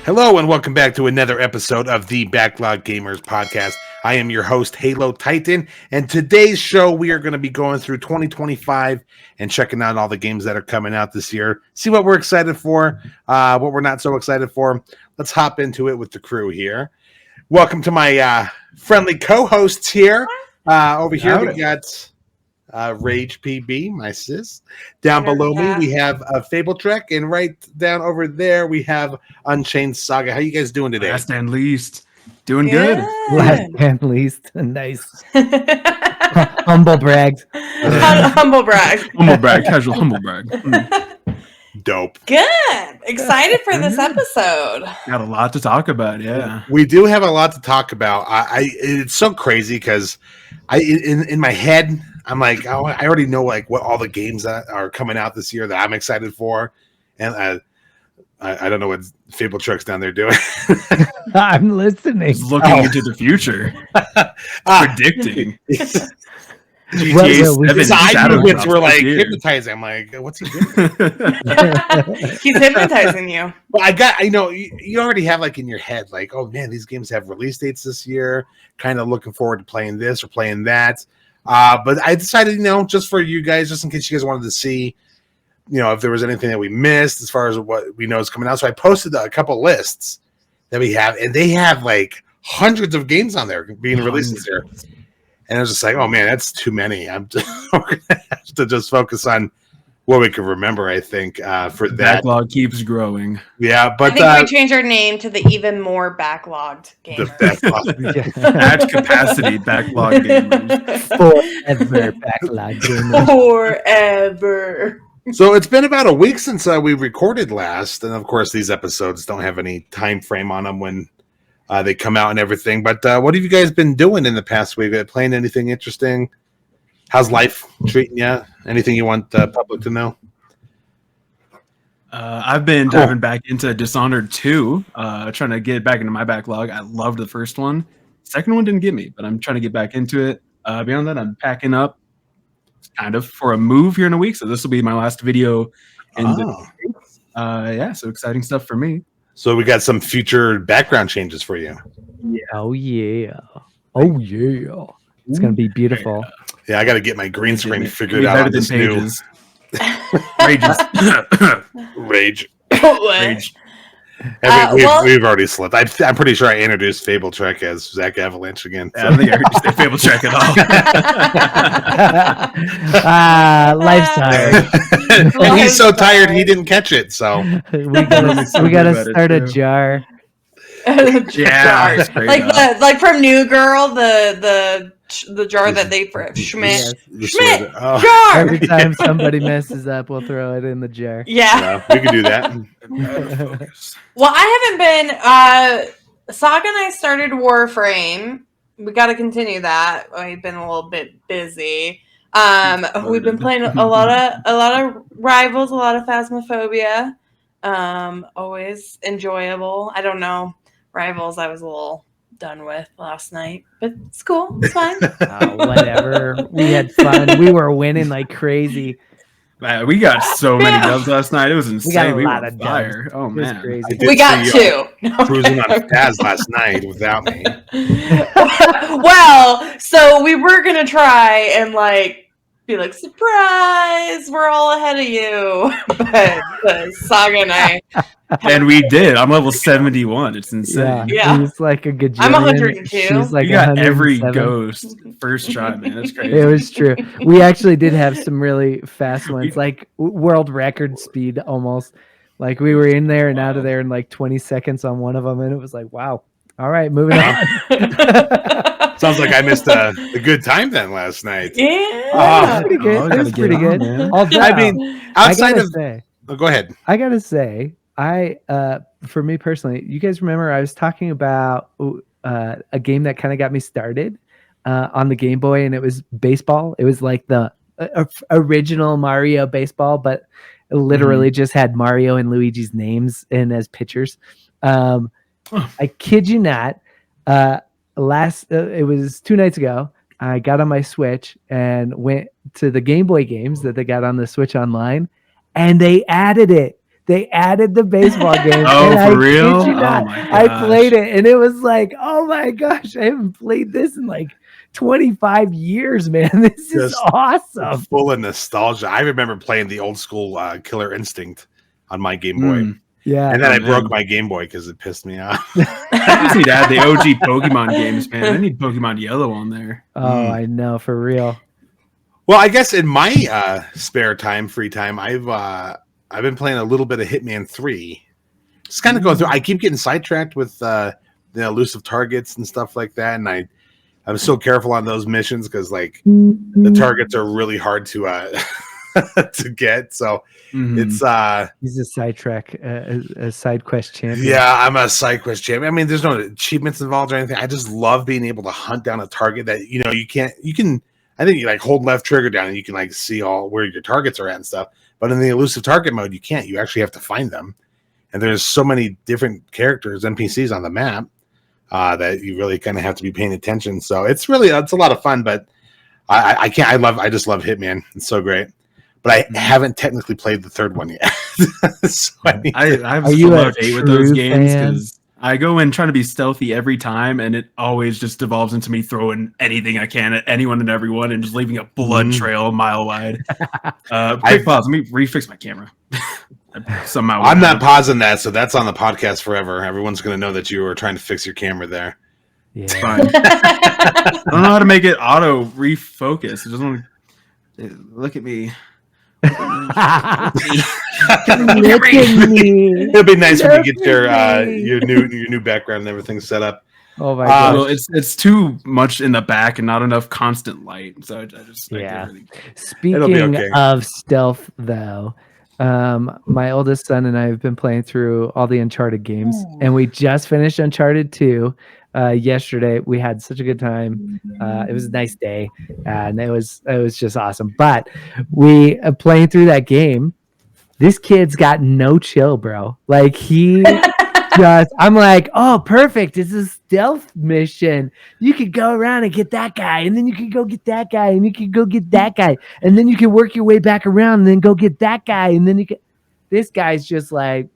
Hello and welcome back to another episode of the Backlog Gamers podcast. I am your host, HaloTitan, and today's show we are going to be going through 2025 and checking out all the games that are coming out this year. See what we're excited for, what we're not so excited for. Let's hop into it with the crew here. Welcome to my friendly co-hosts here. Over here we got Rage PB, my sis. Down below me we have Fable Trek, and right down over there we have Unchained Saga. How you guys doing today? Last and least, doing good. Last and least, nice. Humble bragged. Humble brag. Humble brag, casual humble brag. Dope. Good. Excited for this episode. Got a lot to talk about, yeah. We do have a lot to talk about. It's so crazy because in my head I'm like, oh, I already know like what all the games that are coming out this year that I'm excited for, and I don't know what Fable Truck's down there doing. I'm listening. Just looking into the future, predicting. Well, His eye movements were like hypnotizing. I'm like, what's he doing? He's hypnotizing you. Well, I know you already have like in your head, like, oh man, these games have release dates this year. Kind of looking forward to playing this or playing that. But I decided, just for you guys, just in case you guys wanted to see, if there was anything that we missed as far as what we know is coming out. So I posted a couple lists that we have, and they have like hundreds of games on there being released this year. And I was just like, oh man, that's too many. We're gonna have to just focus on what we can remember, I think, for that. Backlog keeps growing. Yeah, but I think we change our name to the even more backlogged gamers. At capacity, backlog gamers. Forever backlog gamers. Forever. So it's been about a week since we recorded last, and of course these episodes don't have any time frame on them when they come out and everything. But what have you guys been doing in the past week? Playing anything interesting? How's life treating you? Anything you want the public to know? I've been diving back into Dishonored 2, trying to get back into my backlog. I loved the first one. Second one didn't get me, but I'm trying to get back into it. Beyond that, I'm packing up kind of for a move here in a week, so this will be my last video. So exciting stuff for me. So we got some future background changes for you. Yeah. Oh yeah. Oh yeah. It's gonna be beautiful. Yeah, I got to get my green screen figured out on this new Rage. Rage. We've already slipped. I'm pretty sure I introduced Fable Trek as ZacAvalanche again. So. I don't think I heard you say Fable Trek at all. Life's tired. And he's so tired he didn't catch it. So we gotta start a jar. Yeah, like from New Girl, the jar that they Schmidt jar. Every time somebody messes up, we'll throw it in the jar. Yeah, we can do that. Well, I haven't been. Saga and I started Warframe. We got to continue that. We've been a little bit busy. We've been playing a lot of Rivals, a lot of Phasmophobia. Always enjoyable. I don't know. Rivals, I was a little done with last night, but it's cool. It's fine. Whatever. We had fun. We were winning like crazy. Man, we got so many dubs last night. It was insane. We got a lot of fire. Oh man, crazy. We got two. Cruising on Faz last night without me. Well, so we were gonna try and be like, surprise, we're all ahead of you. But Saga and I. And we did. I'm level 71. It's insane. Yeah. He's like a gajillion. I'm 102. She's like you got every 107. ghost first try, man. That's crazy. It was true. We actually did have some really fast ones, like world record speed almost. Like we were in there and out of there in like 20 seconds on one of them, and it was like, wow. All right, moving on. Sounds like I missed a good time then last night. Yeah. Pretty good. It was pretty good. I mean, outside of go ahead. I gotta say, for me personally, you guys remember I was talking about a game that kind of got me started on the Game Boy, and it was baseball. It was like the original Mario baseball, but it literally just had Mario and Luigi's names in as pictures. I kid you not. It was 2 nights ago. I got on my Switch and went to the Game Boy games that they got on the Switch Online, and they added it. They added the baseball game. Oh, and for real? I kid you not, Oh my I gosh. played it, and it was like, oh my gosh, I haven't played this in like 25 years, man. This is Just awesome. full of nostalgia. I remember playing the old school Killer Instinct on my Game Boy. Yeah. And then I man. broke my Game Boy because it pissed me off. I just need to add the OG Pokemon games, man. I need Pokemon Yellow on there. Oh, I know, for real. Well, I guess in my spare time, free time, I've been playing a little bit of Hitman 3. Just kind of going through. I keep getting sidetracked with the elusive targets and stuff like that, and I'm so careful on those missions because like the targets are really hard to to get. So it's he's a sidetrack, a side quest champion. Yeah, I'm a side quest champion. I mean, there's no achievements involved or anything. I just love being able to hunt down a target that you can. I think you like hold left trigger down and you can like see all where your targets are at and stuff. But in the elusive target mode, you can't. You actually have to find them. And there's so many different characters, NPCs on the map that you really kind of have to be paying attention. So it's a lot of fun. But I just love Hitman. It's so great. But I haven't technically played the third one yet. So I have a love-hate with those games because I go in trying to be stealthy every time, and it always just devolves into me throwing anything I can at anyone and everyone and just leaving a blood trail a mile wide. Quick pause. Let me refix my camera. Somehow I'm not pausing that, so that's on the podcast forever. Everyone's going to know that you were trying to fix your camera there. Yeah. It's fine. I don't know how to make it auto refocus. It doesn't want to look at me. Look at me. It'll be nice when you get your new background and everything set up. Oh my god! Well, it's too much in the back and not enough constant light. So I just Speaking of stealth, though, my oldest son and I have been playing through all the Uncharted games, and we just finished Uncharted 2 yesterday. We had such a good time. It was a nice day, and it was just awesome. But we playing through that game. This kid's got no chill, bro. Like he I'm like, oh, perfect. It's a stealth mission. You could go around and get that guy, and then you could go get that guy, and you could go get that guy, and then you can work your way back around and then go get that guy, and then you can. This guy's just like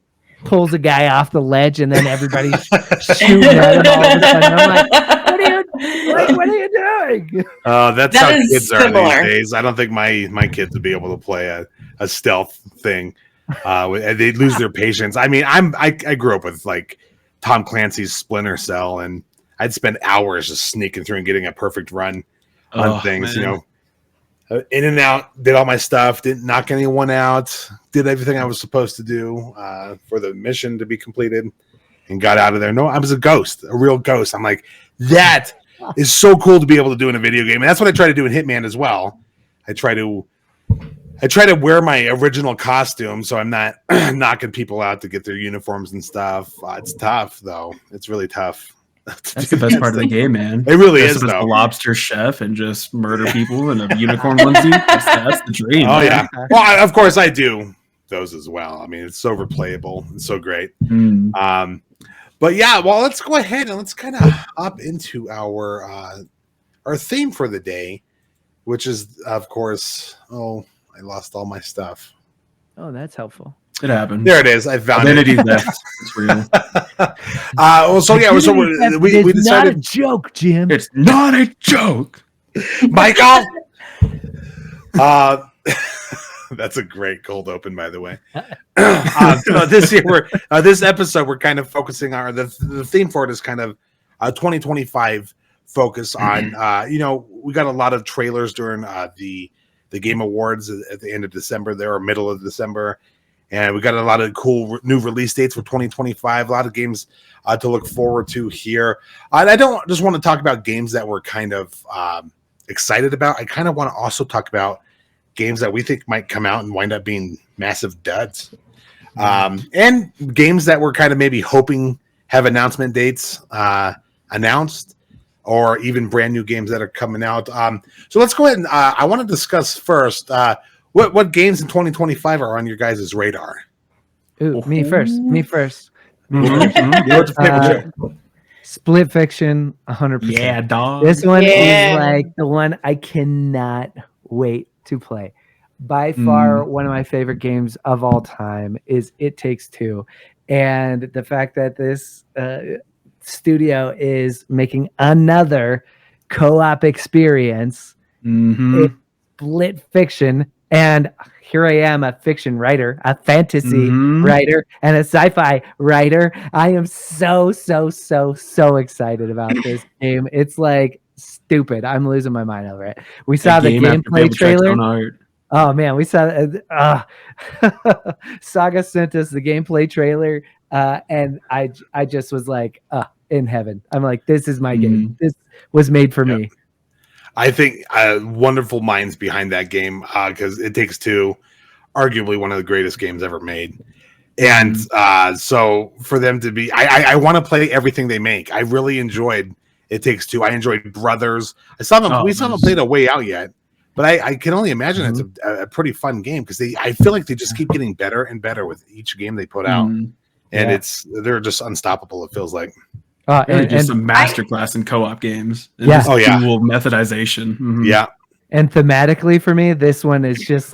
pulls a guy off the ledge, and then everybody's shooting at him all of a sudden. I'm like, what are you doing? That's how kids are these days. I don't think my kids would be able to play a stealth thing. They lose their patience. I mean, I grew up with like Tom Clancy's Splinter Cell, and I'd spend hours just sneaking through and getting a perfect run on things. Man. In and out, did all my stuff, didn't knock anyone out, did everything I was supposed to do for the mission to be completed, and got out of there. No, I was a ghost, a real ghost. I'm like, that is so cool to be able to do in a video game, and that's what I try to do in Hitman as well. I try to wear my original costume so I'm not knocking people out to get their uniforms and stuff. It's tough, though. It's really tough. That's the best part of the game, man. It really is, though. A lobster chef and just murder people in a unicorn onesie. That's the dream. Oh, man. Yeah. Well, of course I do those as well. I mean, it's so replayable. It's so great. But yeah, well, let's go ahead and let's kind of hop into our theme for the day, which is, of course, I lost all my stuff. Oh, that's helpful. It happened. There it is. I found it. It's real. We decided. Not a joke, Jim. It's not a joke, Michael. That's a great cold open, by the way. This episode, we're kind of focusing on the theme for it is kind of 2025 focus on. We got a lot of trailers during the Game Awards at the end of December, or middle of December. And we got a lot of cool new release dates for 2025. A lot of games to look forward to here. I don't just want to talk about games that we're kind of excited about. I kind of want to also talk about games that we think might come out and wind up being massive duds. And games that we're kind of maybe hoping have announcement dates announced, or even brand new games that are coming out. So let's go ahead and I want to discuss first what games in 2025 are on your guys' radar. Ooh, me first. Mm-hmm. Split Fiction, 100%. Yeah, dog. This one is like the one I cannot wait to play. by far one of my favorite games of all time is It Takes Two. And the fact that this studio is making another co-op experience, it's split fiction, and here I am, a fiction writer, a fantasy writer, and a sci-fi writer. I am so excited about this game. It's like stupid. I'm losing my mind over it. We saw the gameplay trailer. Oh man, we saw Saga sent us the gameplay trailer, and I just was like, in heaven. I'm like, this is my game. This was made for me. I think wonderful minds behind that game, because It Takes Two, arguably one of the greatest games ever made. And so for them to be, I want to play everything they make. I really enjoyed It Takes Two. I enjoyed Brothers. I saw them. We still haven't played A Way Out yet. But I can only imagine it's a pretty fun game because I feel like they just keep getting better and better with each game they put out, and they're just unstoppable. It feels like and just a masterclass in co-op games. And dual methodization. Yeah, and thematically for me, this one is just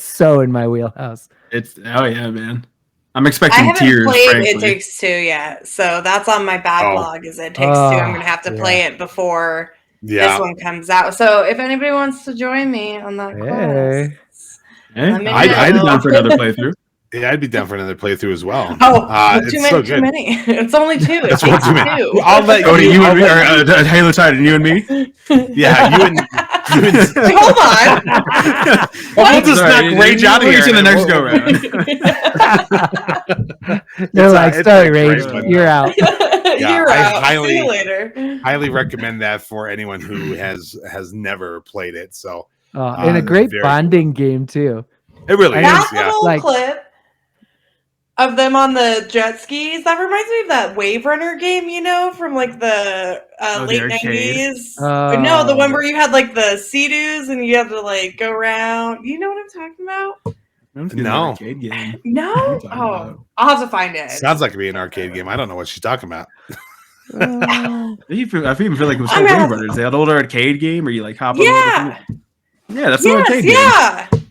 so in my wheelhouse. It's man. I'm expecting tears. I haven't played frankly. It Takes Two yet, so that's on my backlog. Is It Takes Two? I'm gonna have to play it before. This one comes out. So if anybody wants to join me on that quest, I'd be down for another playthrough. Yeah, I'd be down for another playthrough as well. Too many. It's only two. That's one too many. Two. I'll let you and me, or HaloTitan, you and me. Yeah, you and hold on. We'll just knock Rage out of here in the next go round. They're like, sorry, Rage, you're out. You're out. See you later. Highly recommend that for anyone who has never played it. So, and a great bonding game too. It really is. That little clip of them on the jet skis, that reminds me of that Wave Runner game, from like the late 90s. No, the one where you had like the Sea-Doos and you had to like go around. You know what I'm talking about? No. Arcade game. No? I'll have to find it. Sounds like it'd be an arcade game. I don't know what she's talking about. I even feel like it was called Wave Runners. They had an older arcade game where you like hop on. Yeah, that's an arcade game.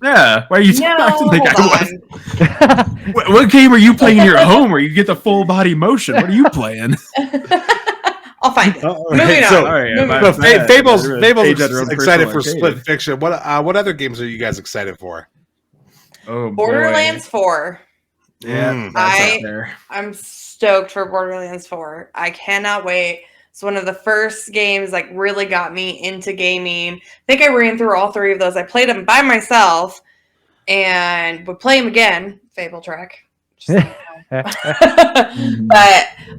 Yeah. Why are you acting like I was? What game are you playing in your home where you get the full body motion? What are you playing? I'll find it. Moving on. Fable's excited for Split Fiction. What other games are you guys excited for? Oh, Borderlands 4. Yeah, I'm stoked for Borderlands 4. I cannot wait. It's one of the first games like really got me into gaming. I think I ran through all three of those. I played them by myself and would play them again. Fable Trek. But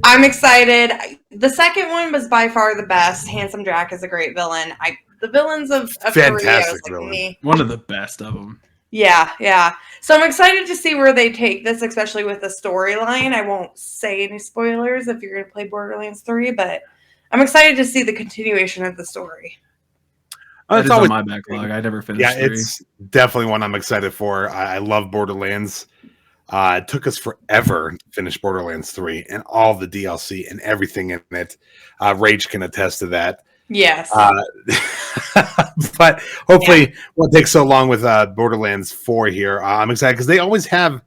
I'm excited. The second one was by far the best. Handsome Jack is a great villain. The villains of fantastic villain. One of the best of them. Yeah. So I'm excited to see where they take this, especially with the storyline. I won't say any spoilers if you're going to play Borderlands 3, but I'm excited to see the continuation of the story. It's always on my backlog. I never finished 3. It's definitely one I'm excited for. I love Borderlands. It took us forever to finish Borderlands 3 and all the DLC and everything in it. Rage can attest to that. Yes. But hopefully won't take so long with Borderlands 4 here. I'm excited because they always have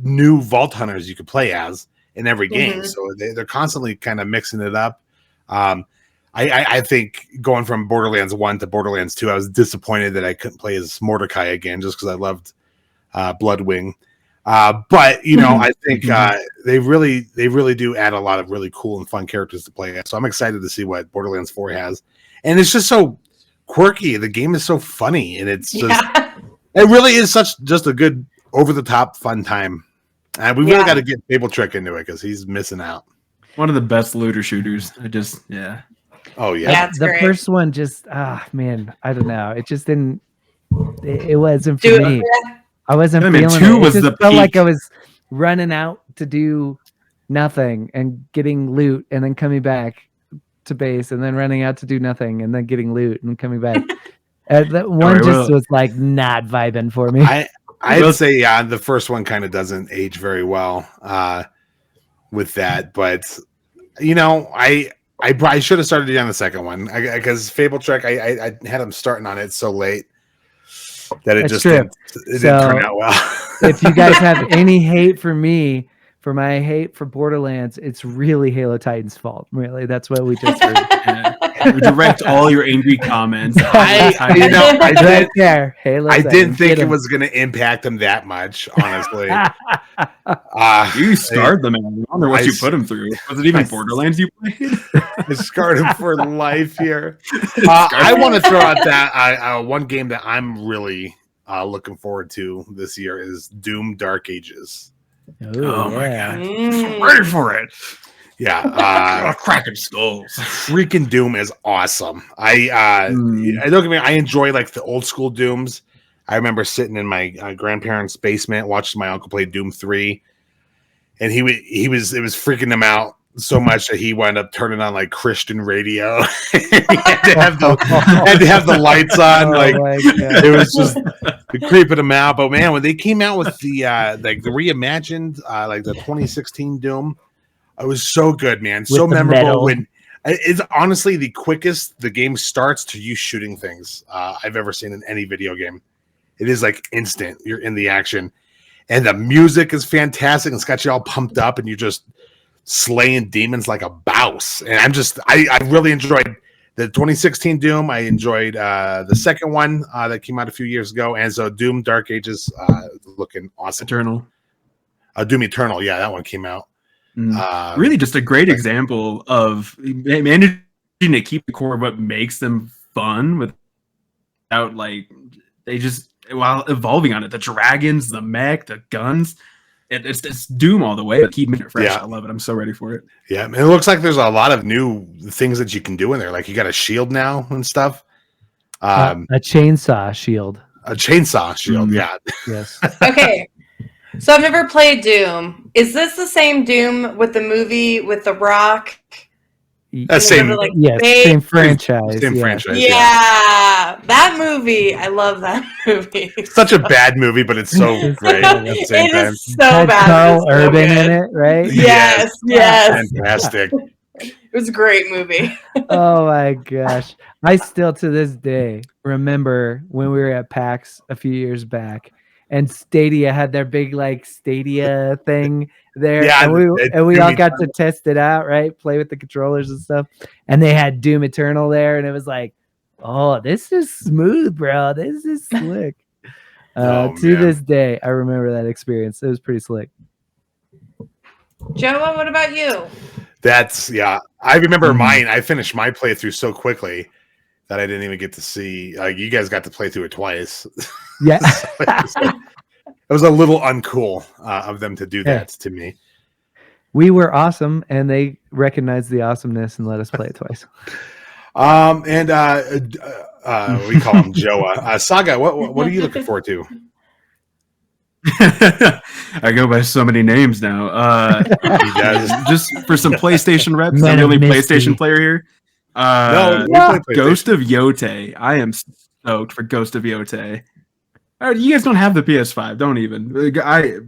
new Vault Hunters you can play as in every game. So they're constantly kind of mixing it up. I think going from Borderlands 1 to Borderlands 2, I was disappointed that I couldn't play as Mordecai again just because I loved Bloodwing. But I think they really do add a lot of really cool and fun characters to play. So I'm excited to see what Borderlands 4 has, and it's just so quirky. The game is so funny, and it's just it really is just a good over the top fun time. And we really got to get Fable Trick into it because he's missing out. One of the best looter shooters. Oh yeah. The great. first one just man, I don't know. It just didn't. It wasn't for me. I wasn't feeling 2 it. was it just the felt peak. like I was running out to do nothing and getting loot and then coming back to base and then running out to do nothing and then getting loot and coming back. That one was like not vibing for me. I'd say the first one kind of doesn't age very well with that, but I should have started on the second one because Fable Trek I had him starting on it so late. that it That's just true. didn't turn out well. If you guys have any hate for me for my hate for Borderlands, it's really HaloTitan's fault. Really, that's what we just heard. Direct all your angry comments. I Right there, I didn't think it was going to impact them that much, honestly. You scarred them. I wonder what you put them through. Was it even Borderlands you played? I scarred him for life here. I want to throw out that one game that I'm really looking forward to this year is Doom Dark Ages. Oh my god! I'm ready for it. Yeah, cracking skulls. Freaking Doom is awesome. I don't get me. I enjoy like the old school Dooms. I remember sitting in my grandparents' basement watching my uncle play Doom 3, and it was freaking him out so much that he wound up turning on like Christian radio. He had to have the lights on. It was just creeping him out. But man, when they came out with the like the reimagined like the 2016 Doom, it was so good, man. With so memorable. Metal. When it's honestly the quickest the game starts to you shooting things I've ever seen in any video game. It is like instant. You're in the action, and the music is fantastic. It's got you all pumped up, and you're just slaying demons like a bouse. And I really enjoyed the 2016 Doom. I enjoyed the second one that came out a few years ago, and so Doom Dark Ages looking awesome. Eternal. Doom Eternal, yeah, that one came out. Really, just a great example of managing to keep the core of what makes them fun without like they just while evolving on it. The dragons, the mech, the guns. It's Doom all the way, but keep it fresh. Yeah. I love it. I'm so ready for it. Yeah, and it looks like there's a lot of new things that you can do in there. Like you got a shield now and stuff. A chainsaw shield. A chainsaw shield, yeah. Yes. Okay. So I've never played Doom. Is this the same Doom with the movie with The Rock? Same, like, same franchise. Same franchise. Yeah, that movie. I love that movie. Such a bad movie, but it's so great at the same time. Is so bad. Carl so Urban good. in it, right? Yes. Fantastic. It was a great movie. Oh my gosh. I still to this day remember when we were at PAX a few years back and Stadia had their big like Stadia thing there. Yeah, and we all got to test it out, right? Play with the controllers and stuff. And they had Doom Eternal there, and it was like, oh, this is smooth, bro. This is slick. To this day, I remember that experience. It was pretty slick. Joa, what about you? I remember mine. I finished my playthrough so quickly that I didn't even get to see. You guys got to play through it twice. Yeah. It was a little uncool of them to do that to me. We were awesome, and they recognized the awesomeness and let us play it twice. We call him Joa. Saga, what are you looking forward to? I go by so many names now. Just for some PlayStation reps, I'm the only PlayStation player here. Ghost of Yote. I am stoked for Ghost of Yote. You guys don't have the PS5, don't even.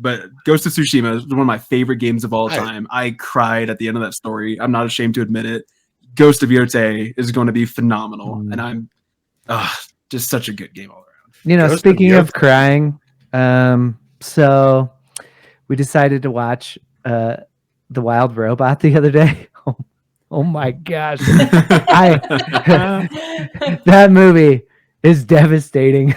But Ghost of Tsushima is one of my favorite games of all time. I cried at the end of that story. I'm not ashamed to admit it. Ghost of Yote is going to be phenomenal, and I'm just such a good game all around. Ghost speaking of crying, so we decided to watch The Wild Robot the other day. Oh my gosh. That movie is devastating.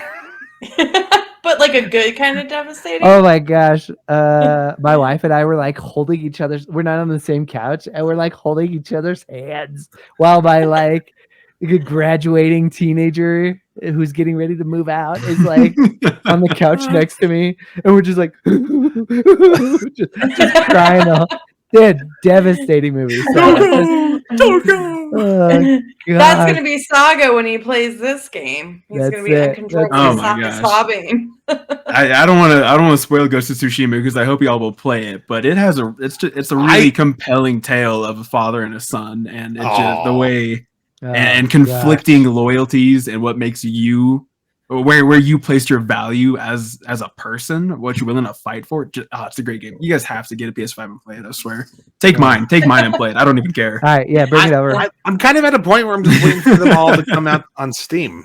But like a good kind of devastating. Oh my gosh. My wife and I were like holding each other's, we're not on the same couch, and we're like holding each other's hands while my like graduating teenager who's getting ready to move out is like on the couch next to me, and we're just like just crying all. Devastating movie. Don't go. That's gonna be Saga when he plays this game. He's gonna be uncontrollably sobbing. I don't want to spoil Ghost of Tsushima because I hope y'all will play it. But it's a really compelling tale of a father and a son, and it's just the way and conflicting loyalties and what makes you. Where you place your value as a person, what you're willing to fight for. It's a great game. You guys have to get a PS5 and play it, I swear. Take mine and play it. I don't even care. All right, yeah, bring it over. I'm kind of at a point where I'm just waiting for them all to come out on Steam.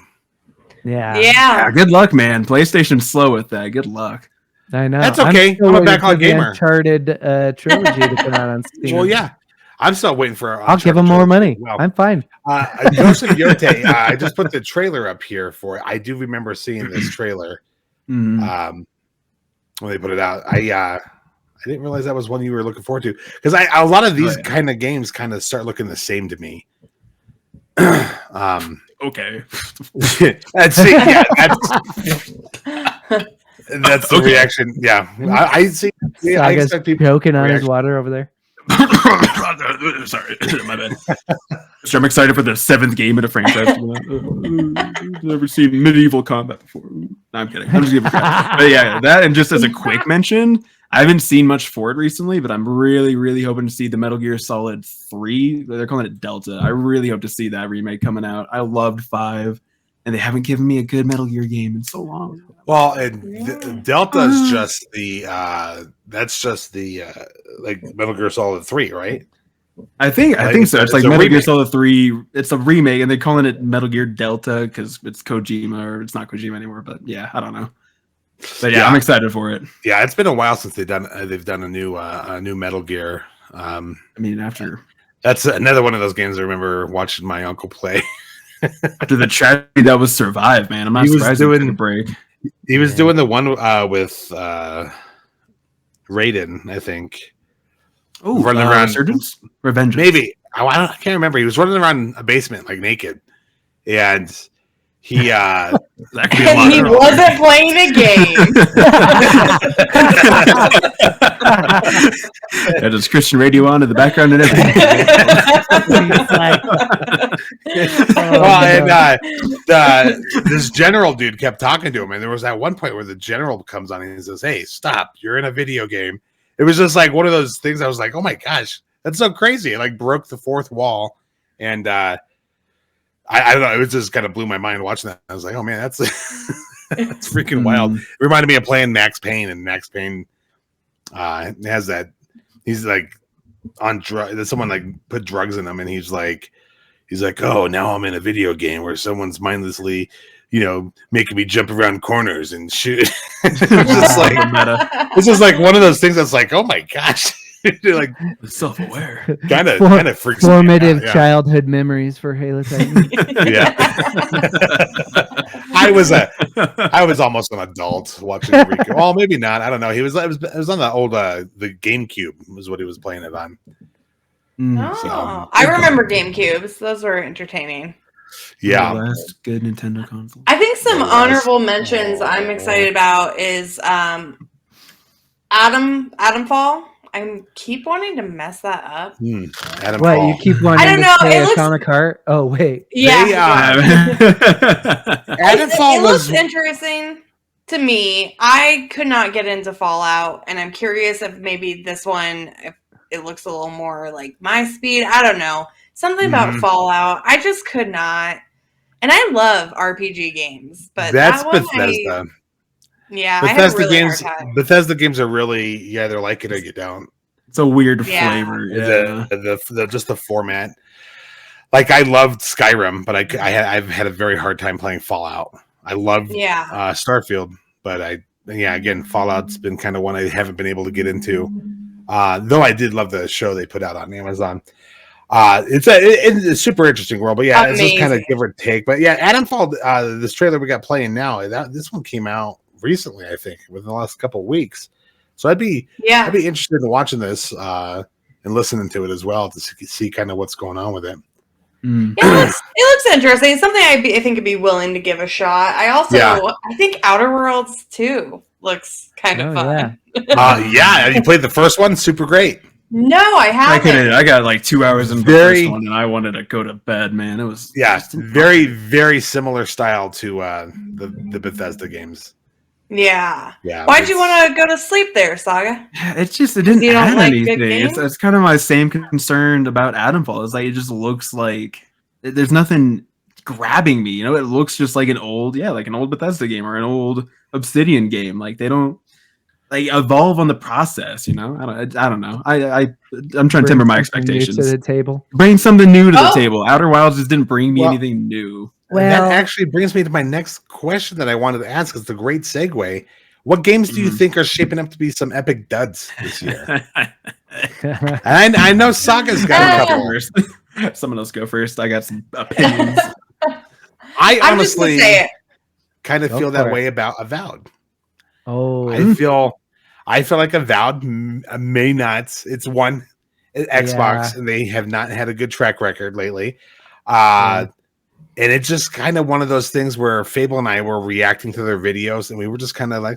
Yeah. Good luck, man. PlayStation's slow with that. Good luck. I know. That's okay. I'm a backlog gamer. Uncharted trilogy to come out on Steam. Well, yeah. I'm still waiting for. I'll give them more money. Well, I'm fine. Ghost of Yote. I just put the trailer up here for it. I do remember seeing this trailer. When they put it out, I didn't realize that was one you were looking forward to, because a lot of these kind of games kind of start looking the same to me. Okay. That's it. Yeah, that's the reaction. Yeah, I see. I expect people joking on his water over there. Sorry, my bad. So I'm excited for the 7th game in a franchise. Never seen medieval combat before. No, I'm kidding. I'm just giving crap. But yeah, that, and just as a quick mention, I haven't seen much for it recently, but I'm really, really hoping to see the Metal Gear Solid 3. They're calling it Delta. I really hope to see that remake coming out. I loved 5, and they haven't given me a good Metal Gear game in so long. Well, and Delta is just the that's just the like Metal Gear Solid 3, right? I think so. It's like Metal Gear Solid 3. It's a remake, and they're calling it Metal Gear Delta because it's Kojima, or it's not Kojima anymore. But yeah, I don't know. But yeah, I'm excited for it. Yeah, it's been a while since they've done a new Metal Gear. I mean, after that's another one of those games I remember watching my uncle play. After the tragedy that was Survive, man, I'm not surprised he took a break. He was doing the one with Raiden, I think. Oh, running around Resurgence? Revenge. Maybe. I can't remember. He was running around a basement like naked. And he and he wasn't playing a game. Yeah, just Christian radio on in the background and everything. This general dude kept talking to him, and there was at one point where the general comes on and he says, "Hey, stop! You're in a video game." It was just like one of those things. I was like, "Oh my gosh, that's so crazy!" It like broke the fourth wall, and I don't know. It was just kind of blew my mind watching that. I was like, "Oh man, that's that's freaking wild." It reminded me of playing Max Payne, and Max Payne has that. He's like on drugs. Someone like put drugs in him, and he's like, "Oh, now I'm in a video game where someone's mindlessly, making me jump around corners and shoot." It's just like one of those things that's like, oh my gosh. Like self-aware, kind of freaks formative childhood memories for HaloTitan. Yeah, I was almost an adult watching Rico. Well, maybe not. I don't know. It was on the old the GameCube was what he was playing it on. I remember GameCubes. Those were entertaining. Yeah, the last good Nintendo console. I think some honorable mentions I'm excited about is Atomfall. I keep wanting to mess that up. What, you keep wanting I don't know. to play Atomic Heart? Oh, wait. Yeah. It looks interesting to me. I could not get into Fallout, and I'm curious if maybe this one, if it looks a little more like my speed. I don't know. Something about Fallout. I just could not. And I love RPG games, but that's that one, Bethesda. Bethesda games are really, they're like it or you don't. It's a weird flavor. Yeah. Just the format. Like I loved Skyrim, but I've had a very hard time playing Fallout. I love Starfield, but again, Fallout's been kind of one I haven't been able to get into. Though I did love the show they put out on Amazon. It's a super interesting world, but it's just kind of give or take. But Atomfall, this trailer we got playing now, this one came out recently, I think, within the last couple of weeks. So I'd be interested in watching this and listening to it as well to see kind of what's going on with it. It looks interesting. It's something I think I'd be willing to give a shot. I also I think Outer Worlds 2 looks kind of fun. You played the first one, super great. No, I haven't. I got like 2 hours in the first one, and I wanted to go to bed, man. It was very, very similar style to the Bethesda games. Yeah. Why'd you want to go to sleep there, Saga? It didn't add anything. It's kind of my same concern about Atomfall. It's like it just looks like there's nothing grabbing me. It looks just like an old Bethesda game or an old Obsidian game. Like they don't evolve on the process. I don't know. I'm trying to temper my expectations. To the table. Bring something new to the table. Outer Wilds just didn't bring me anything new. that actually brings me to my next question that I wanted to ask. It's a great segue. What games do you think are shaping up to be some epic duds this year? I know Saga's got a couple. Someone else go first. I got some opinions. I honestly kind of feel that way about Avowed. Oh, I feel like Avowed may not. It's one Xbox, and they have not had a good track record lately. And it's just kind of one of those things where Fable and I were reacting to their videos, and we were just kind of like,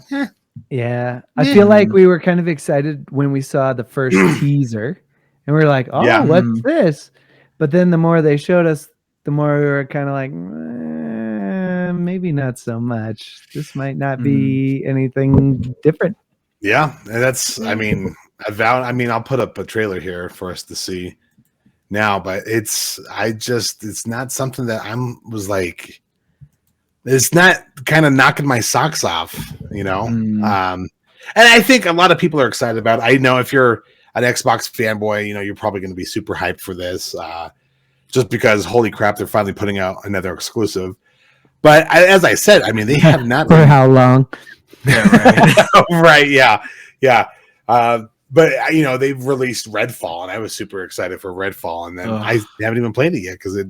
yeah. I feel like we were kind of excited when we saw the first teaser, and we were like, oh, what's this? But then the more they showed us, the more we were kind of like, maybe not so much. This might not be anything different. Yeah, and that's, I mean, Avowed. I mean, I'll put up a trailer here for us to see now, but it's not something that it's not kind of knocking my socks off, you know? And I think a lot of people are excited about it. I know if you're an Xbox fanboy, you know, you're probably going to be super hyped for this, just because, holy crap, they're finally putting out another exclusive. But as I said, I mean, they have not for how long? Yeah, right. Yeah. But you know, they've released Redfall, and I was super excited for Redfall, and then I haven't even played it yet because it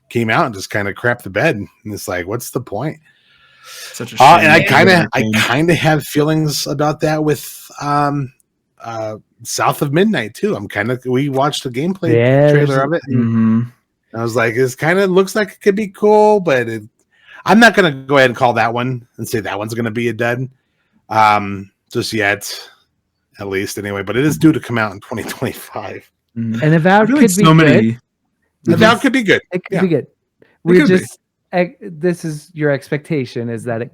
came out and just kind of crapped the bed, and it's like, what's the point? Such a shame. And I kind of have feelings about that with South of Midnight too. We watched the gameplay trailer of it, and I was like, this kind of looks like it could be cool, but I'm not going to go ahead and call that one and say that one's going to be a dud just yet. At least anyway, but it is due to come out in 2025. And Avowed could be good. Avowed could be good. It could be good. We just this is your expectation is that it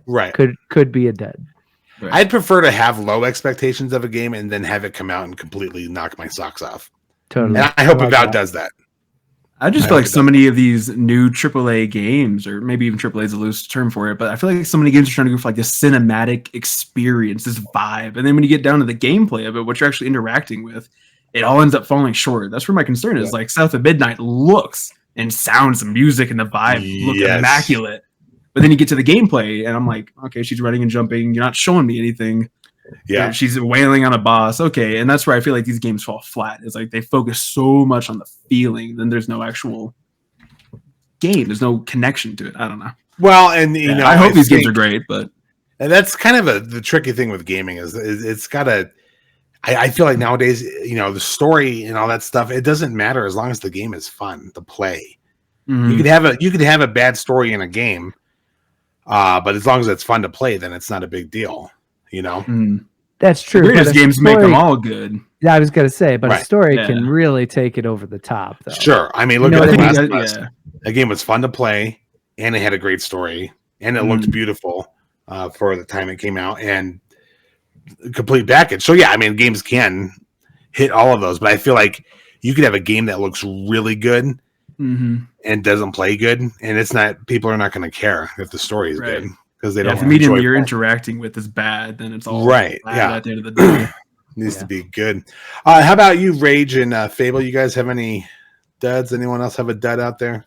could be a dud. Right. I'd prefer to have low expectations of a game and then have it come out and completely knock my socks off. Totally. And I hope Avowed does that. I just feel like so many of these new AAA games, or maybe even AAA is a loose term for it, but I feel like so many games are trying to go for like this cinematic experience, this vibe. And then when you get down to the gameplay of it, what you're actually interacting with, it all ends up falling short. That's where my concern is. Like South of Midnight looks and sounds and music and the vibe look immaculate. But then you get to the gameplay and I'm like, okay, she's running and jumping. You're not showing me anything. Yeah, she's wailing on a boss. Okay, and that's where I feel like these games fall flat. It's like they focus so much on the feeling, then there's no actual game. There's no connection to it. I don't know. Well, and you know, I hope these games are great, but and that's kind of the tricky thing with gaming is it's got to. I feel like nowadays, you know, the story and all that stuff, it doesn't matter as long as the game is fun to play. You could have a bad story in a game, but as long as it's fun to play, then it's not a big deal. You know, that's true. The greatest games make them all good. Yeah, I was gonna say, but a story can really take it over the top. Though. Sure, I mean, look at the Last of Us. That game was fun to play, and it had a great story, and it looked beautiful for the time it came out, and complete package. So yeah, I mean, games can hit all of those, but I feel like you could have a game that looks really good and doesn't play good, and it's not. People are not going to care if the story is good. Because they don't. If the medium you're interacting with is bad, then it's all bad at the end of the day. Needs to be good. How about you, Rage and Fable? You guys have any duds? Anyone else have a dud out there?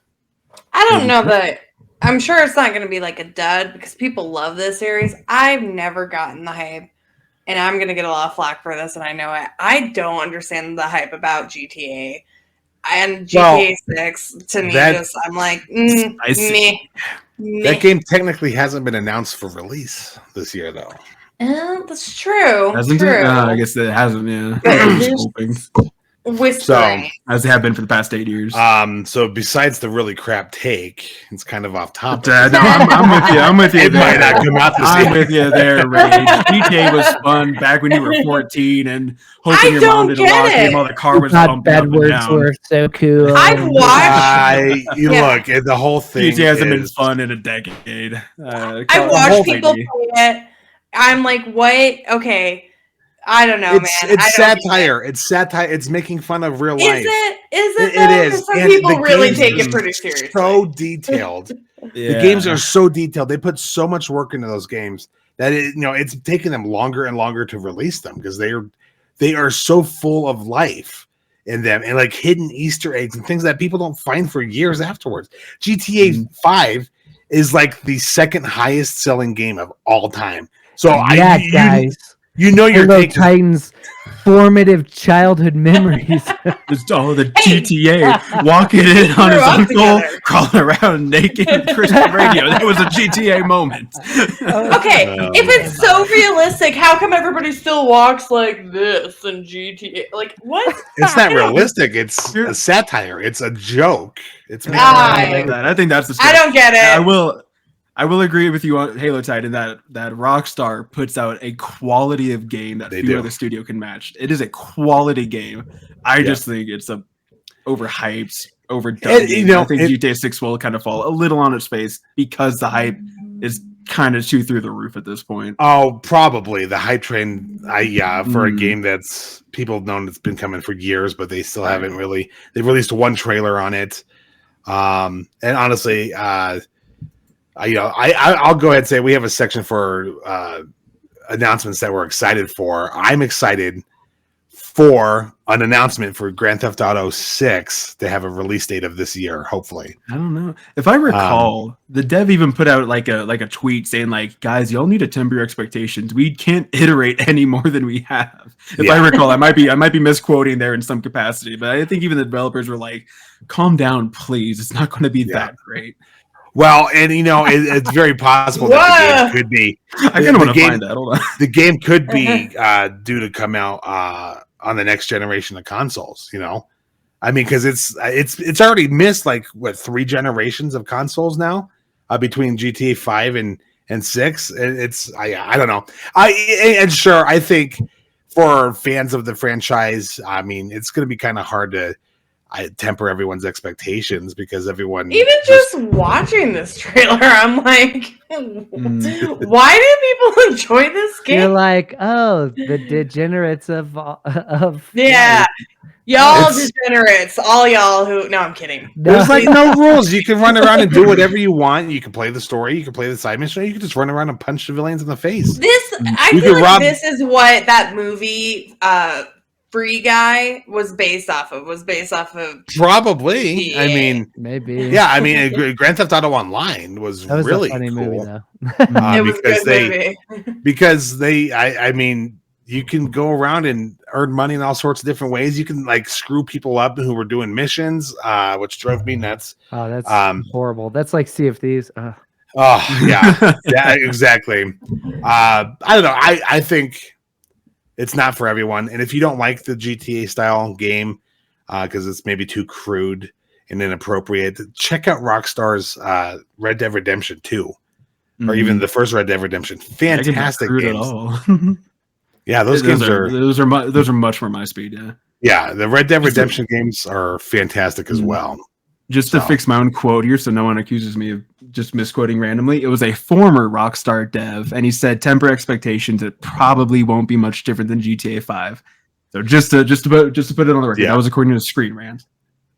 I don't know that. I'm sure it's not going to be like a dud because people love this series. I've never gotten the hype, and I'm going to get a lot of flack for this, and I know it. I don't understand the hype about GTA. And GTA 6 to me, I'm like, me. That game technically hasn't been announced for release this year, though. That's true. Hasn't it? I guess it hasn't. Yeah. Whispering. As they have been for the past 8 years. So besides the really crap take, it's kind of off topic. No, I'm with you. I'm with you. It might not come out this year. I'm with you there, Ray. GTA was fun back when you were 14 and hoping your mom did a lock game while the car was bumping up and down. Were so cool. I've watched. Look, the whole thing. GTA hasn't been fun in a decade. I watched people play it. I'm like, what? Okay. I don't know, man. It's satire. It's satire. It's making fun of real life. Is it? It is. Some and people really take it pretty seriously. So detailed. The games are so detailed. They put so much work into those games that it's taking them longer and longer to release them because they are so full of life in them and like hidden Easter eggs and things that people don't find for years afterwards. GTA 5 is like the second highest selling game of all time. So guys, you know your HaloTitan's formative childhood memories. Just all the GTA walking in on his uncle, crawling around naked in Christian radio. That was a GTA moment. Okay, if it's so realistic, how come everybody still walks like this in GTA? Like, what? It's not realistic. It's a satire. It's a joke. It's I think that's the. I don't get it. I will agree with you on HaloTitan that Rockstar puts out a quality of game that few other studio can match. It is a quality game. I just think it's a overhyped, overdone. I think GTA 6 will kind of fall a little on its face because the hype is kind of through the roof at this point. Oh, probably the hype train. For a game that's people have known it's been coming for years, but they still haven't really. They've released one trailer on it, and honestly, I'll go ahead and say we have a section for announcements that we're excited for. I'm excited for an announcement for Grand Theft Auto 6 to have a release date of this year, hopefully. I don't know. If I recall, the dev even put out like a tweet saying like, guys, y'all need to temper your expectations. We can't iterate any more than we have. If I recall, I might be misquoting there in some capacity, but I think even the developers were like, calm down, please. It's not going to be that great. Well, and it's very possible that the game could be. I kind of want to find that. Hold on. The game could be due to come out on the next generation of consoles. I mean, because it's already missed like 3 generations of consoles now between GTA 5 and 6. I don't know. I think for fans of the franchise, I mean, it's going to be kind of hard to. I temper everyone's expectations because everyone just watching this trailer, I'm like, why do people enjoy this game? You're like, oh, the degenerates of y'all degenerates, all y'all who. No, I'm kidding. There's like no rules. You can run around and do whatever you want. You can play the story. You can play the side mission. You can just run around and punch civilians in the face. I feel like this is what that movie. Free Guy was based off of probably GTA. I mean maybe I mean Grand Theft Auto Online was really a funny cool movie though. It was a good movie. Because I mean you can go around and earn money in all sorts of different ways. You can like screw people up who were doing missions, which drove me nuts. Oh, that's horrible. That's like Sea of Thieves. Oh yeah, exactly. I don't know. I think it's not for everyone. And if you don't like the GTA style game, because it's maybe too crude and inappropriate, check out Rockstar's Red Dead Redemption 2, or even the first Red Dead Redemption. Fantastic games. Yeah, those games are much more my speed. Yeah, the Red Dead Redemption games are fantastic as well. Just to fix my own quote here so no one accuses me of just misquoting randomly, it was a former Rockstar dev, and he said temper expectations, it probably won't be much different than GTA 5. So just to put it on the record, that was according to Screen Rant.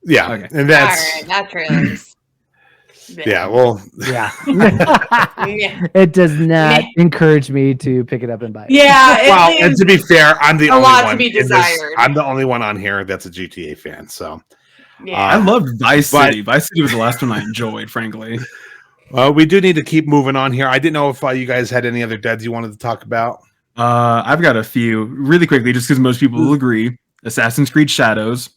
Yeah, okay. And that's... All right, that trailers. It does not encourage me to pick it up and buy it. Yeah. And to be fair, I'm the only one. A lot to be desired. I'm the only one on here that's a GTA fan, so... I loved Vice City. Vice City was the last one I enjoyed, frankly. Well, we do need to keep moving on here. I didn't know if you guys had any other deads you wanted to talk about. I've got a few really quickly, just because most people will agree. Assassin's Creed Shadows.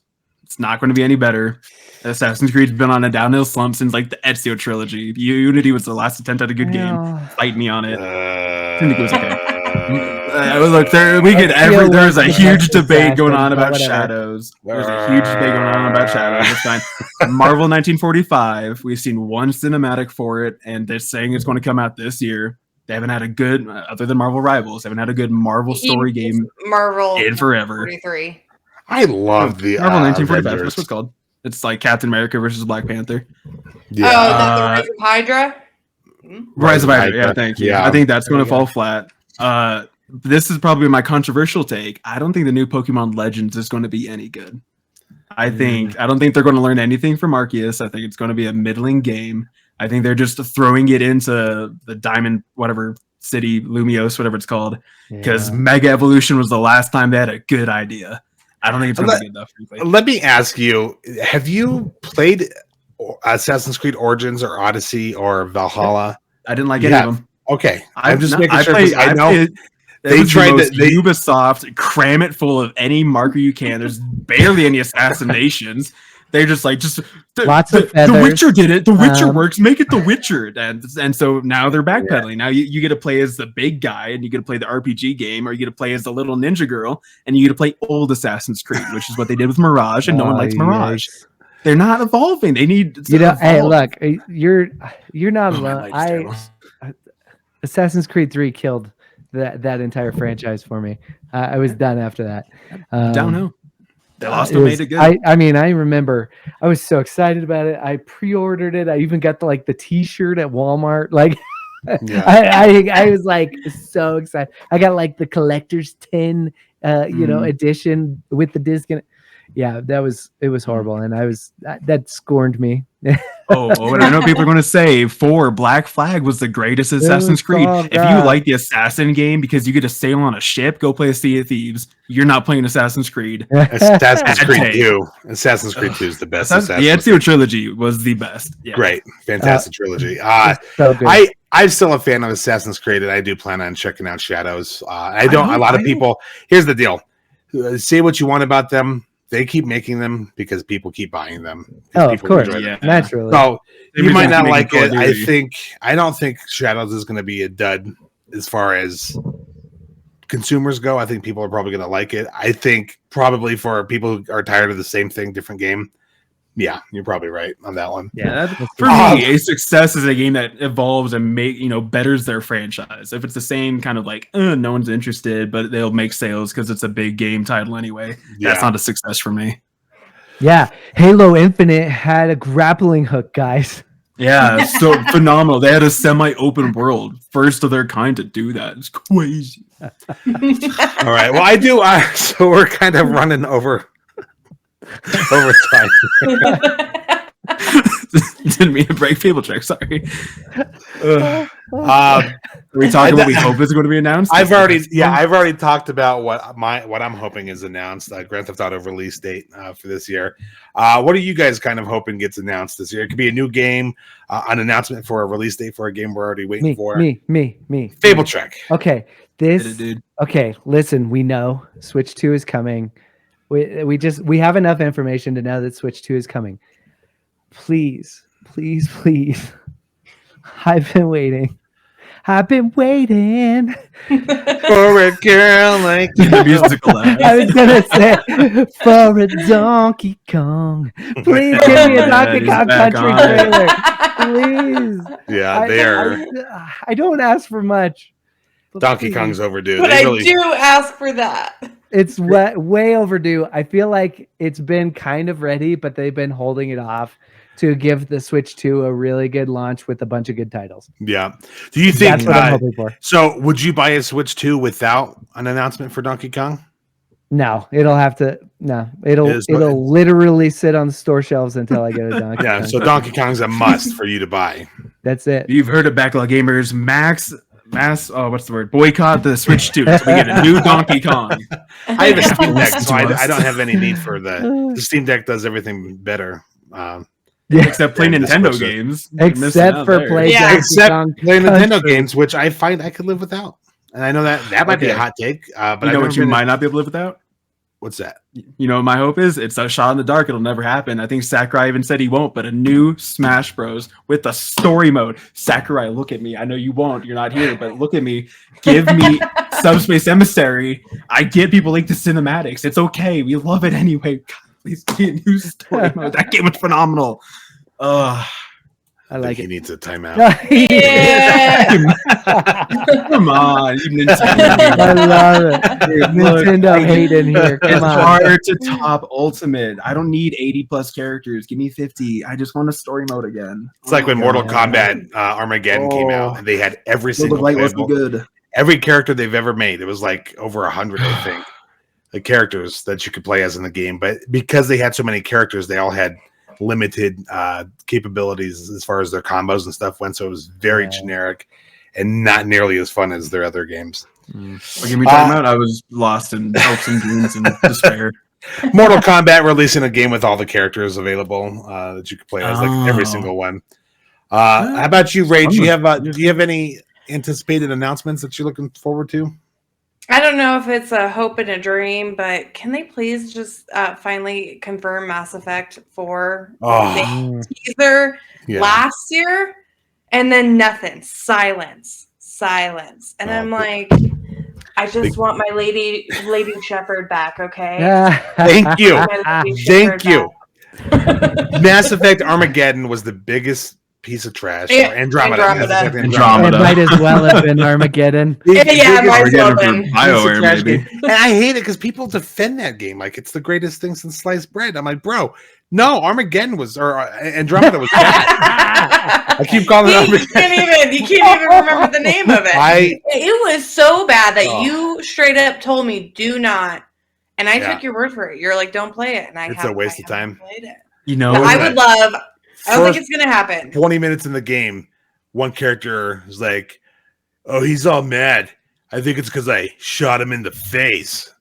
It's not going to be any better. Assassin's Creed's been on a downhill slump since like the Ezio trilogy. Unity was the last attempt at a good game. Fight me on it. I think it was okay. Look, there's a huge debate going on about Shadows. There's a huge debate going on about Shadows. It's fine. Marvel 1945. We've seen one cinematic for it, and they're saying it's going to come out this year. They haven't had a good, other than Marvel Rivals, haven't had a good Marvel story game in forever. 43. I love the Marvel 1945. That's what it's called. It's like Captain America versus Black Panther. Yeah. Oh, that's the Rise of Hydra? Rise of Hydra, yeah, thank you. Yeah. I think that's going to fall flat. This is probably my controversial take. I don't think the new Pokemon Legends is going to be any good. I don't think they're going to learn anything from Arceus. I think it's going to be a middling game. I think they're just throwing it into the Diamond, whatever city, Lumiose, whatever it's called, because Mega Evolution was the last time they had a good idea. I don't think it's going to be good enough. Let me ask you: have you played Assassin's Creed Origins or Odyssey or Valhalla? I didn't like any of them. Okay, I'm just making I sure. played- I I know played- they tried to to. Ubisoft cram it full of any marker you can. There's barely any assassinations. They're just like Lots of the feathers. Witcher did it. The Witcher works. Make it The Witcher. And so now they're backpedaling. Now you get to play as the big guy, and you get to play the RPG game, or you get to play as the little ninja girl, and you get to play old Assassin's Creed, which is what they did with Mirage, and no one likes Mirage. They're not evolving. They need to evolve. Hey, look, you're not alone. Assassin's Creed 3 killed that entire franchise for me. I was done after that. Downhill. They lost and made it good. I mean, I remember I was so excited about it. I pre-ordered it. I even got the T-shirt at Walmart. Like, I was like so excited. I got the collector's tin, edition with the disc in it. Yeah, it was horrible, and that scorned me. And I know people are going to say Black Flag was the greatest Assassin's Creed. If you like the Assassin game because you get to sail on a ship, go play a Sea of Thieves. You're not playing Assassin's Creed. Assassin's Creed 2. Assassin's Creed 2 is the best. The Ezio trilogy was the best. Yeah. Great, fantastic trilogy. So good. I'm still a fan of Assassin's Creed, and I do plan on checking out Shadows. A lot of people. Here's the deal: say what you want about them. They keep making them because people keep buying them. Of course, naturally. So you might not like it. I don't think Shadows is going to be a dud as far as consumers go. I think people are probably going to like it. I think probably for people who are tired of the same thing, different game. Yeah, you're probably right on that one. Yeah, for me, a success is a game that evolves and betters their franchise. If it's the same kind of no one's interested, but they'll make sales because it's a big game title anyway. That's not a success for me. Yeah, Halo Infinite had a grappling hook, guys. Yeah, so phenomenal. They had a semi-open world, first of their kind to do that. It's crazy. All right, well, I do. So we're kind of running over time. Didn't mean to break people check. Sorry. We talking what we hope is going to be announced. I've already talked about what I'm hoping is announced. Grand Theft Auto release date for this year. What are you guys kind of hoping gets announced this year? It could be a new game, an announcement for a release date for a game we're already waiting for. Me. Fable Trek. Okay, Okay, listen. We know Switch 2 is coming. We have enough information to know that Switch 2 is coming. Please. I've been waiting for a girl like you. Musical. I was gonna say for a Donkey Kong. Please give me a Donkey Kong Country trailer. Please. Yeah, they are. I don't ask for much. Donkey Kong's overdue. But I do ask for that. It's way overdue. I feel like it's been kind of ready, but they've been holding it off to give the Switch 2 a really good launch with a bunch of good titles. Yeah. Do you think that's what I'm hoping for? So would you buy a Switch 2 without an announcement for Donkey Kong? No, it'll literally sit on the store shelves until I get a Donkey Kong. So Donkey Kong's a must for you to buy. That's it. You've heard of Backlog Gamers. Boycott the Switch 2 so we get a new Donkey Kong. I have a Steam Deck, so I don't have any need for the Steam Deck does everything better. Except play Nintendo games. Except for play Nintendo games, which I find I could live without. And I know that might be a hot take. But you know what you might not be able to live without? What's that? You know what my hope is? It's a shot in the dark. It'll never happen. I think Sakurai even said he won't, but a new Smash Bros. With a story mode. Sakurai, look at me. I know you won't. You're not here, but look at me. Give me Subspace Emissary. I get people like the cinematics. It's okay. We love it anyway. God, please be a new story mode. That game was phenomenal. I like he it. needs a timeout. Come on, you Nintendo. I love it. Nintendo hate in here. It's hard to top Ultimate. I don't need 80 plus characters. Give me 50. I just want a story mode again. It's like when Mortal Kombat Armageddon came out, and they had every single good. Every character they've ever made. It was like over 100, I think, the characters that you could play as in the game. But because they had so many characters, they all had limited capabilities as far as their combos and stuff went, so it was very generic and not nearly as fun as their other games. What game are you talking about? I was lost in hopes and dreams and despair. Mortal Kombat releasing a game with all the characters available that you can play as, like every single one. How about you, Ray? Do you have any anticipated announcements that you're looking forward to? I don't know if it's a hope and a dream, but can they please just finally confirm Mass Effect 4 teaser last year? And then nothing. Silence. And I'm like, I just want my Lady Shepherd back, okay? Thank you. Mass Effect Armageddon was the biggest piece of trash. Andromeda. It might as well have been Armageddon. It might as well been. BioWare, maybe. And I hate it because people defend that game like it's the greatest thing since sliced bread. I'm like, bro, no, Armageddon Andromeda was bad. I keep calling it Armageddon. You can't even remember the name of it. It was so bad that you straight up told me do not, and I took your word for it. You're like, don't play it, and it's a waste of time. Played it. You know, I would love. I don't think it's gonna happen. 20 minutes in the game, one character is like, "Oh, he's all mad. I think it's because I shot him in the face."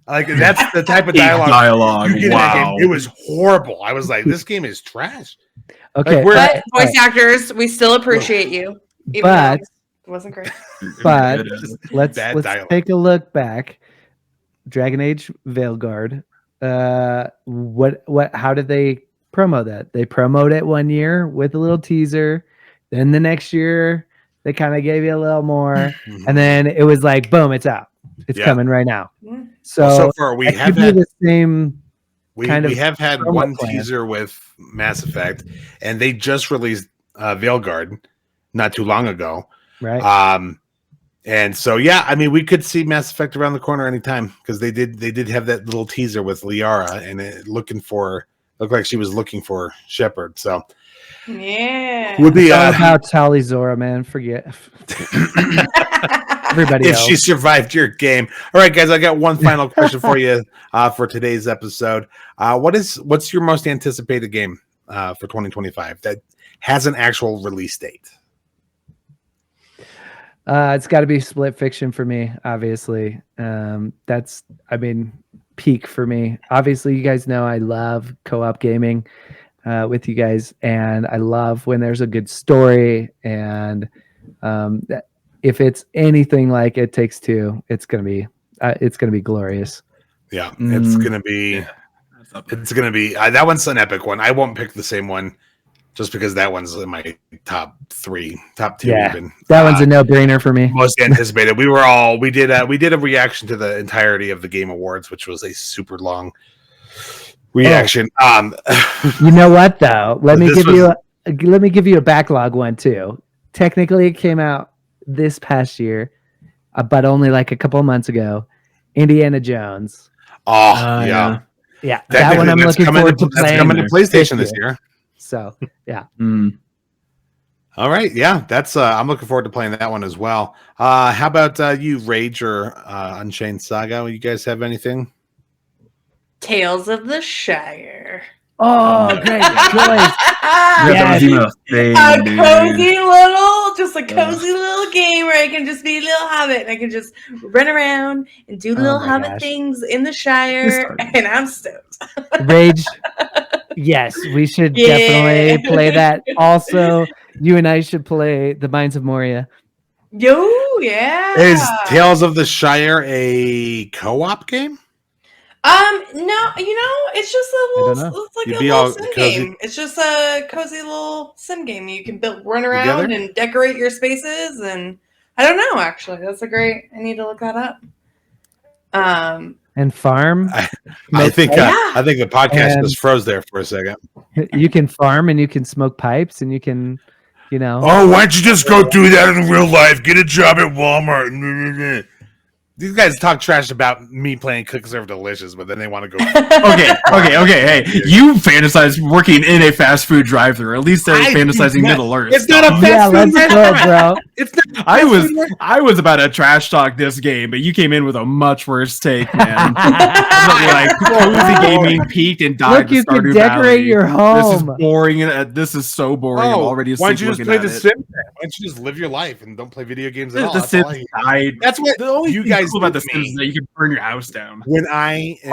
Like that's the type of dialogue. Wow, it was horrible. I was like, "This game is trash." Okay, but voice actors, we still appreciate you. But it wasn't great. But let's take a look back. Dragon Age Veilguard. How did they promo that? They promoted it 1 year with a little teaser. Then the next year they kind of gave you a little more, and then it was like, boom, it's out. It's coming right now. So far we have had the same. We have had one teaser with Mass Effect, and they just released Veilguard not too long ago, right? And so I mean, we could see Mass Effect around the corner anytime because they did have that little teaser with Liara and looked like she was looking for Shepard. So would be all about Tali Zora, man. Forget everybody else. If she survived your game. All right, guys, I got one final question for you for today's episode. What's your most anticipated game for 2025 that has an actual release date? It's got to be Split Fiction for me, obviously. That's peak for me. Obviously, you guys know I love co-op gaming with you guys, and I love when there's a good story. And if it's anything like It Takes Two, it's gonna be glorious. Yeah, it's gonna be. It's gonna be that one's an epic one. I won't pick the same one just because that one's in my top two. Yeah, even. That one's a no-brainer for me. Most anticipated. We did a reaction to the entirety of the Game Awards, which was a super long reaction. You know what though? Let me give you a backlog one too. Technically, it came out this past year, but only like a couple of months ago. Indiana Jones. Yeah. That one I'm looking forward to playing. That's coming to PlayStation this year. So yeah. All right, that's I'm looking forward to playing that one as well. How about you, Rage or Unchained Saga? You guys have anything? Tales of the Shire. Oh, great choice. A cozy little game where I can just be a little hobbit and I can just run around and do little hobbit things in the Shire, and I'm stoked. Rage. Yes, we should definitely play that. Also, you and I should play The Mines of Moria. Yo, yeah. Is Tales of the Shire a co-op game? No, it's just a little. It's like a little sim game. It's just a cozy little sim game. You can run around and decorate your spaces, and I don't know. Actually, that's I need to look that up. And farm. I think the podcast just froze there for a second. You can farm and you can smoke pipes and you can, Oh, why don't you just go do that in real life? Get a job at Walmart. These guys talk trash about me playing Cookies Are Delicious, but then they want to go. Okay. Hey, you fantasize working in a fast food drive-thru. At least they're fantasizing Middle Earth. It's not a fast food restaurant, bro. It's not. I was about to trash talk this game, but you came in with a much worse take, man. Like cozy gaming peaked and died. Look, you can decorate your home. This is boring. This is so boring. I'm already. Why don't you just play The Sims? Why don't you just live your life and don't play video games at all? The Sims died. That's what the only you guys cool about The Sims is that you can burn your house down. When I am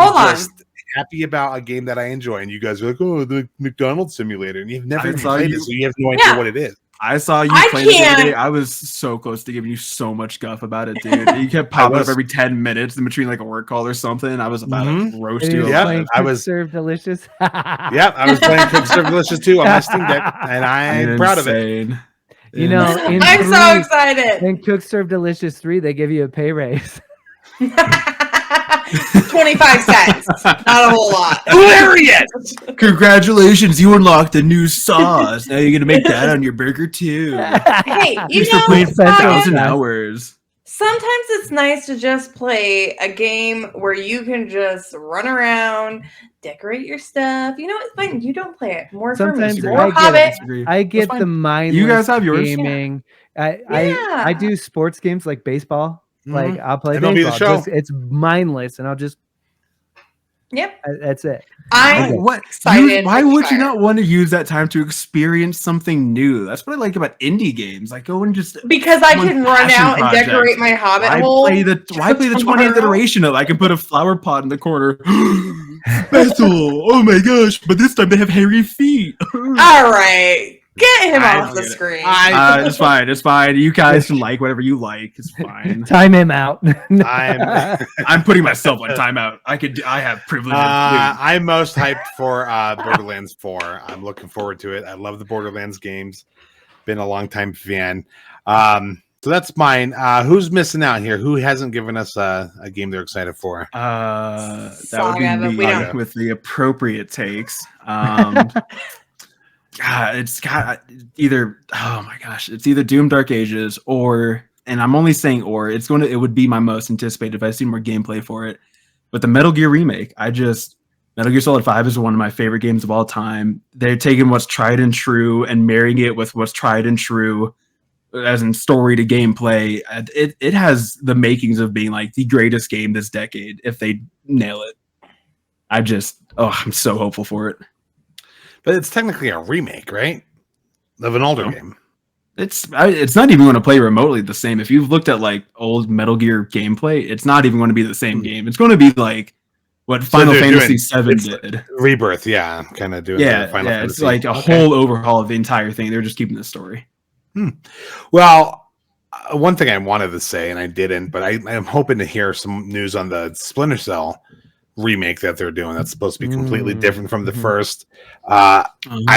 happy about a game that I enjoy, and you guys are like, "Oh, the McDonald's simulator," and you've never even saw played you- it, so you have no idea what it is. I saw you I playing it the other day. can't- I was so close to giving you so much guff about it, dude. You kept popping up every 10 minutes in between like a work call or something. I was about to roast And you. you're Yeah, playing I Cook was- Serve Delicious. Yeah, I was playing Cook Serve Delicious too on my Steam Deck, and I'm proud of it. Insane. You know, in I'm so 3, excited. in Cook Serve Delicious 3, they give you a pay raise. 25 cents. Not a whole lot. Hilarious! Congratulations, you unlocked a new sauce. Now you're gonna make that on your burger too. Hey, you Thanks for know, playing Special 1,000 sauce. hours. sometimes it's nice to just play a game where you can just run around, decorate your stuff. You know, it's fine. You don't play it. More Sometimes for me. I More get Hobbit. Disagree. I get fine. the mindless You guys have yours? gaming. I Yeah. do sports games like baseball. Like Mhm. I'll play MLB The baseball. Show. Just, it's mindless, and I'll just Yep. that's it. I'm Okay. What? excited. Why to would you try not want to use that time to experience something new? That's what I like about indie games. Like go and just it. Because I One can run passion out and project. decorate my Hobbit why hole. play the 20th tomorrow. iteration of? I can put a flower pot in the corner. Special! Oh my gosh! But this time they have hairy feet. All right. Get him I off don't the get it. screen. It's fine. It's fine. You guys can like whatever you like. It's fine. Time him out. I'm putting myself on timeout. I have privilege. I'm most hyped for Borderlands 4. I'm looking forward to it. I love the Borderlands games. Been a long time fan. So that's mine. Who's missing out here? Who hasn't given us a game they're excited for? That would Saga, but be we me don't- with the appropriate takes. God, it's got either. Oh my gosh, it's either Doom Dark Ages or, and I'm only saying or. It would be my most anticipated if I see more gameplay for it. But the Metal Gear remake, Metal Gear Solid 5 is one of my favorite games of all time. They're taking what's tried and true and marrying it with what's tried and true, as in story to gameplay. It has the makings of being like the greatest game this decade if they nail it. I'm so hopeful for it. But it's technically a remake, right? Of an older No. game. It's not even going to play remotely the same. If you've looked at like old Metal Gear gameplay, it's not even going to be the same game. It's going to be like what Final they're Fantasy doing- VII did. Rebirth, yeah. Kind of doing the Final Yeah, it's Fantasy. like a whole overhaul of the entire thing. They're just keeping the story. Well, one thing I wanted to say, and I didn't, but I'm hoping to hear some news on the Splinter Cell remake that they're doing. That's supposed to be completely different from the first. I'm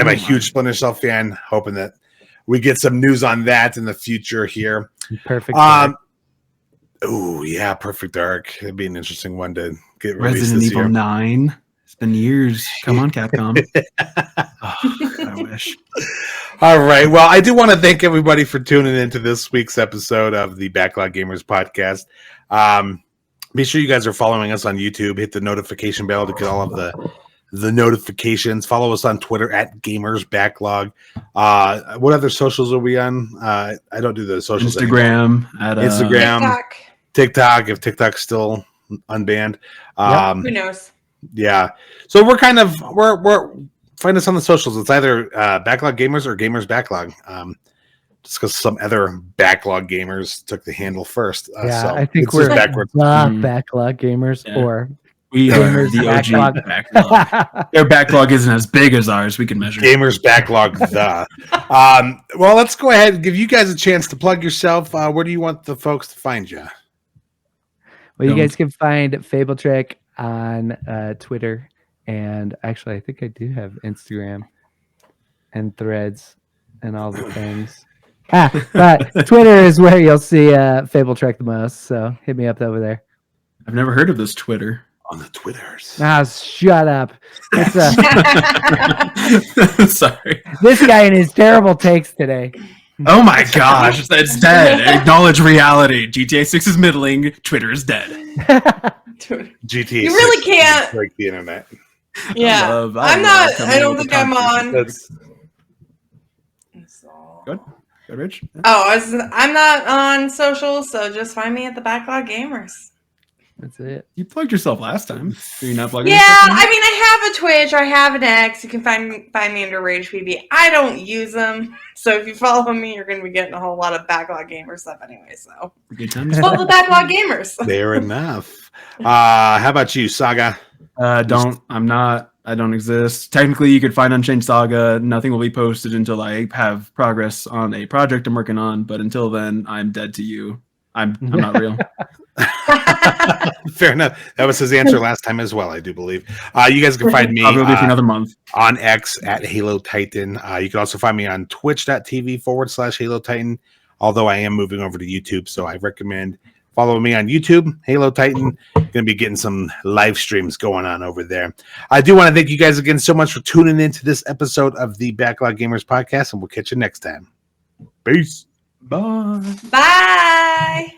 a huge Splinter Cell fan, hoping that we get some news on that in the future here. Perfect. Oh yeah, Perfect Dark. It'd be an interesting one to get released Resident this Evil year. 9. It's been years. Come on, Capcom. I wish. All right. Well, I do want to thank everybody for tuning into this week's episode of the Backlog Gamers podcast. Be sure you guys are following us on YouTube. Hit the notification bell to get all of the notifications. Follow us on Twitter at Gamers Backlog. What other socials are we on? I don't do the socials anymore. Instagram. Instagram. TikTok, if TikTok's still unbanned. Who knows? Yeah. So we're find us on the socials. It's either Backlog Gamers or Gamers Backlog. Just because some other Backlog Gamers took the handle first. Yeah, so I think it's we're just backwards. the Backlog Gamers Yeah. or We are Gamers the OG Backlog. backlog. Their backlog isn't as big as ours. We can measure. Gamers Backlog. Well, let's go ahead and give you guys a chance to plug yourself. Where do you want the folks to find you? Well, you Don't. guys can find FableTrek on Twitter, and actually, I think I do have Instagram and Threads and all the things. But Twitter is where you'll see FableTrek the most. So hit me up over there. I've never heard of this Twitter. On the Twitters. Shut up! It's Sorry. this guy and his terrible takes today. Oh my gosh, it's dead. Acknowledge reality. GTA 6 is middling. Twitter is dead. GTA. You really 6 can't- break the internet. Yeah. I I'm love not. coming I up don't with think I'm on. That's Good, Rich. I'm not on social, so just find me at the Backlog Gamers. That's it. You plugged yourself last time. Are you not plugging Yeah, yourself? I mean, I have a Twitch, I have an X. You can find me under RagePB. I don't use them, so if you follow me, you're going to be getting a whole lot of Backlog Gamer stuff anyway. So, Good times. well, the Backlog Gamers. fair enough. How about you, Saga? I'm not. I don't exist. Technically, you could find Unchained Saga. Nothing will be posted until I have progress on a project I'm working on. But until then, I'm dead to you. I'm not real. Fair enough. That was his answer last time as well, I do believe. You guys can find me Probably for another month on X at HaloTitan. You can also find me on twitch.tv/HaloTitan, although I am moving over to YouTube, so I recommend follow me on YouTube, HaloTitan. Going to be getting some live streams going on over there. I do want to thank you guys again so much for tuning into this episode of the Backlog Gamers podcast, and we'll catch you next time. Peace. Bye. Bye.